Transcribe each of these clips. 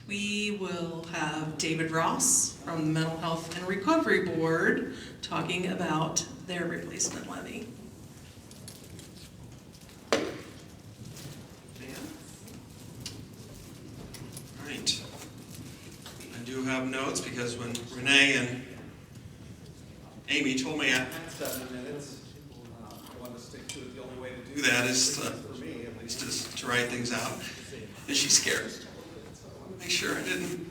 We will have David Ross from the Mental Health and Recovery Board talking about their replacement levy. All right. I do have notes because when Renee and Amy told me I had 7 minutes, I wanted to stick to it. The only way to do that is for me, at least, is to write things out. And she's scared. Make sure I didn't.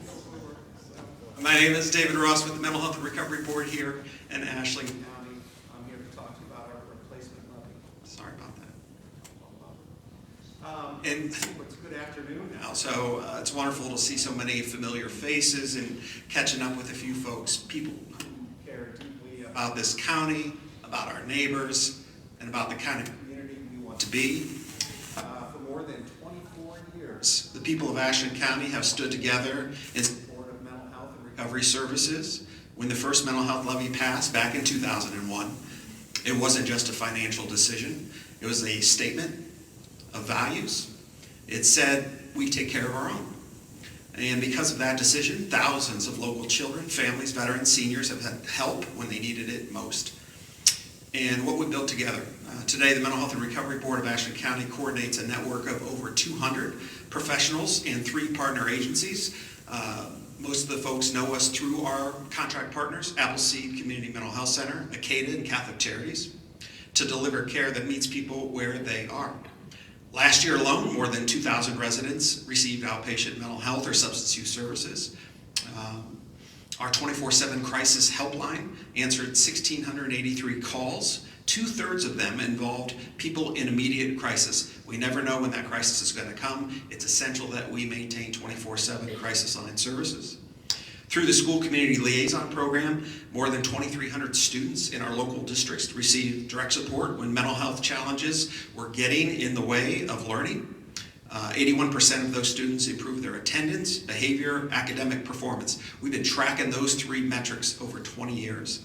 My name is David Ross with the Mental Health and Recovery Board here in Ashland County. I'm here to talk to you about our replacement levy. Sorry about that. And it's a good afternoon now, so it's wonderful to see so many familiar faces and catching up with a few folks, people who care deeply about this county, about our neighbors, and about the kind of community we want to be. For more than 24 years, the people of Ashland County have stood together in support of mental health and recovery services. When the first mental health levy passed back in 2001, it wasn't just a financial decision. It was a statement of values. It said, we take care of our own. And because of that decision, thousands of local children, families, veterans, seniors have had help when they needed it most. And what we built together. Today, the Mental Health and Recovery Board of Ashland County coordinates a network of over 200 professionals and 3 partner agencies. Most of the folks know us through our contract partners, Appleseed Community Mental Health Center, ACCADA, and Catholic Charities, to deliver care that meets people where they are. Last year alone, more than 2,000 residents received outpatient mental health or substance use services. Our 24/7 crisis helpline answered 1,683 calls. 2/3 of them involved people in immediate crisis. We never know when that crisis is going to come. It's essential that we maintain 24/7 crisis line services. Through the School Community Liaison Program, more than 2,300 students in our local districts received direct support when mental health challenges were getting in the way of learning. 81% of those students improved their attendance, behavior, academic performance. We've been tracking those 3 metrics over 20 years,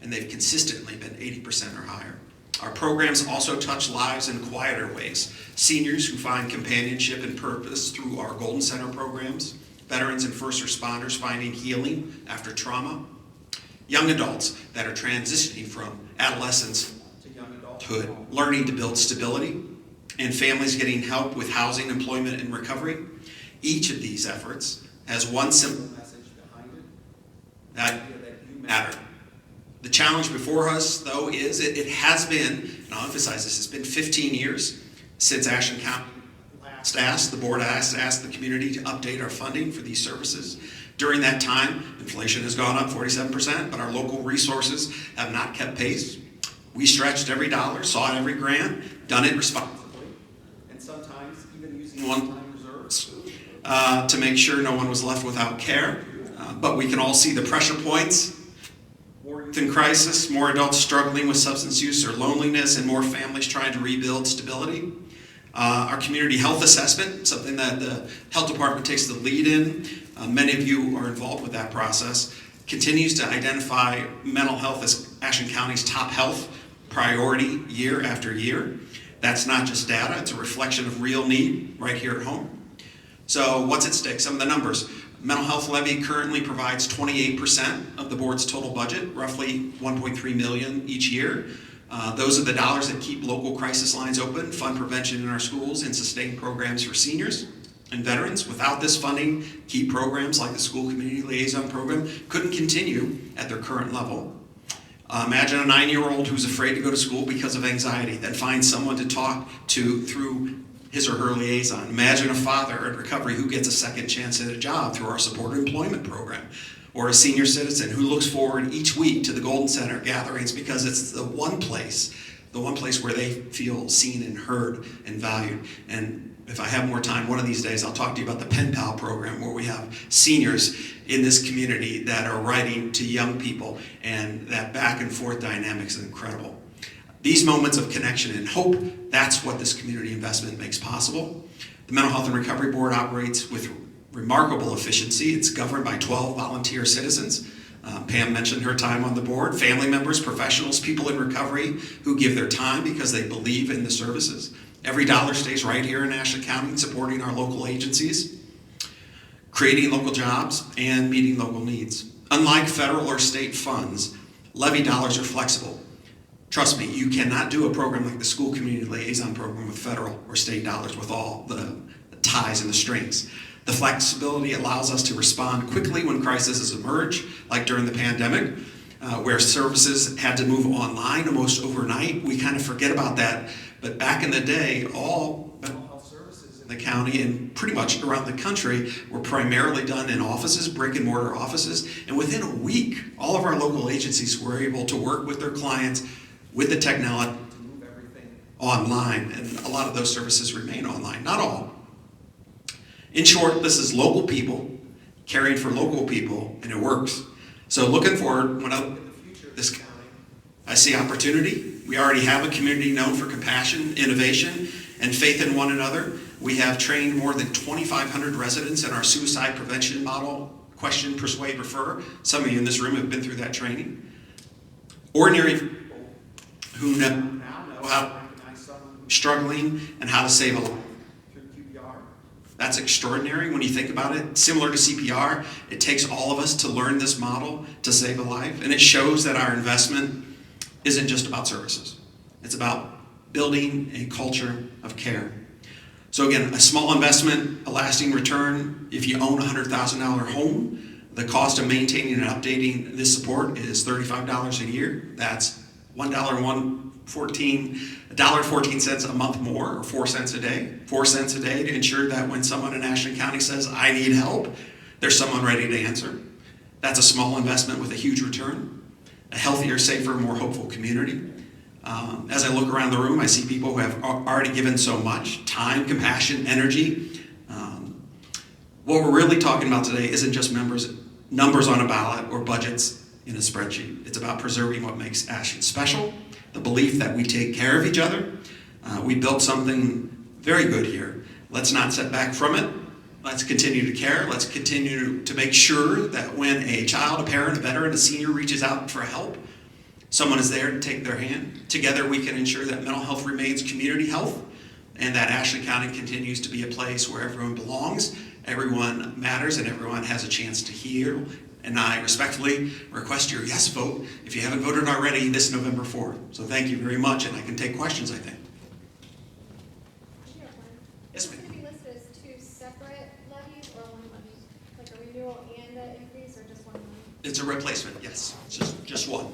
and they've consistently been 80% or higher. Our programs also touch lives in quieter ways. Seniors who find companionship and purpose through our Golden Center programs, veterans and first responders finding healing after trauma, young adults that are transitioning from adolescence to young adulthood, learning to build stability, and families getting help with housing, employment, and recovery. Each of these efforts has one simple message behind it, that you matter. The challenge before us, though, is it has been, and I'll emphasize this, it's been 15 years since Ashland County last asked, the board asked the community to update our funding for these services. During that time, inflation has gone up 47%, but our local resources have not kept pace. We stretched every dollar, sought every grant, done it responsibly, and sometimes even using one-time reserves to make sure no one was left without care. But we can all see the pressure points. More youth in crisis, more adults struggling with substance use or loneliness, and more families trying to rebuild stability. Our community health assessment, something that the health department takes the lead in, many of you are involved with that process, continues to identify mental health as Ashland County's top health priority year after year. That's not just data, it's a reflection of real need right here at home. So what's at stake? Some of the numbers. Mental health levy currently provides 28% of the board's total budget, roughly $1.3 million each year. Those are the dollars that keep local crisis lines open, fund prevention in our schools, and sustain programs for seniors and veterans. Without this funding, key programs like the School Community Liaison Program couldn't continue at their current level. Imagine a 9-year-old who's afraid to go to school because of anxiety, then finds someone to talk to through his or her liaison. Imagine a father in recovery who gets a second chance at a job through our supported employment program. Or a senior citizen who looks forward each week to the Golden Center gatherings because it's the one place where they feel seen and heard and valued. And if I have more time, one of these days I'll talk to you about the Pen Pal program, where we have seniors in this community that are writing to young people, and that back and forth dynamic is incredible. These moments of connection and hope, that's what this community investment makes possible. The Mental Health and Recovery Board operates with remarkable efficiency. It's governed by 12 volunteer citizens. Pam mentioned her time on the board. Family members, professionals, people in recovery who give their time because they believe in the services. Every dollar stays right here in Ashland County supporting our local agencies. creating local jobs, and meeting local needs. Unlike federal or state funds, levy dollars are flexible. Trust me, you cannot do a program like the School Community Liaison Program with federal or state dollars with all the ties and the strings. The flexibility allows us to respond quickly when crises emerge, like during the pandemic, where services had to move online almost overnight. We kind of forget about that, but back in the day, all mental health services in the county and pretty much around the country were primarily done in offices, brick and mortar offices, and within a week, all of our local agencies were able to work with their clients with the technology to move everything online, and a lot of those services remain online, not all. In short, this is local people caring for local people, and it works. So looking forward, when I look at the future of this county, I see opportunity. We already have a community known for compassion, innovation, and faith in one another. We have trained more than 2,500 residents in our suicide prevention model, question, persuade, refer. Some of you in this room have been through that training. Ordinary people who now know how to recognize someone who's struggling and how to save a life through QPR. That's extraordinary when you think about it. Similar to CPR, it takes all of us to learn this model to save a life, and it shows that our investment isn't just about services. It's about building a culture of care. So again, a small investment, a lasting return. If you own a $100,000 home, the cost of maintaining and updating this support is $35 a year. That's $1.14 a month more, or 4 cents a day. 4 cents a day to ensure that when someone in Ashland County says, I need help, there's someone ready to answer. That's a small investment with a huge return. A healthier, safer, more hopeful community. As I look around the room, I see people who have already given so much: time, compassion, energy. What we're really talking about today isn't just numbers on a ballot or budgets in a spreadsheet. It's about preserving what makes Ashland special, the belief that we take care of each other. We built something very good here. Let's not set back from it. Let's continue to care. Let's continue to make sure that when a child, a parent, a veteran, a senior reaches out for help, someone is there to take their hand. Together we can ensure that mental health remains community health, and that Ashland County continues to be a place where everyone belongs, everyone matters, and everyone has a chance to heal. And I respectfully request your yes vote if you haven't voted already this November 4th. So thank you very much, and I can take questions, I think. Yes, ma'am. Is it going to be listed as two separate levies or one levy? Like a renewal and an increase, or just one levy? It's a replacement, yes. It's just one.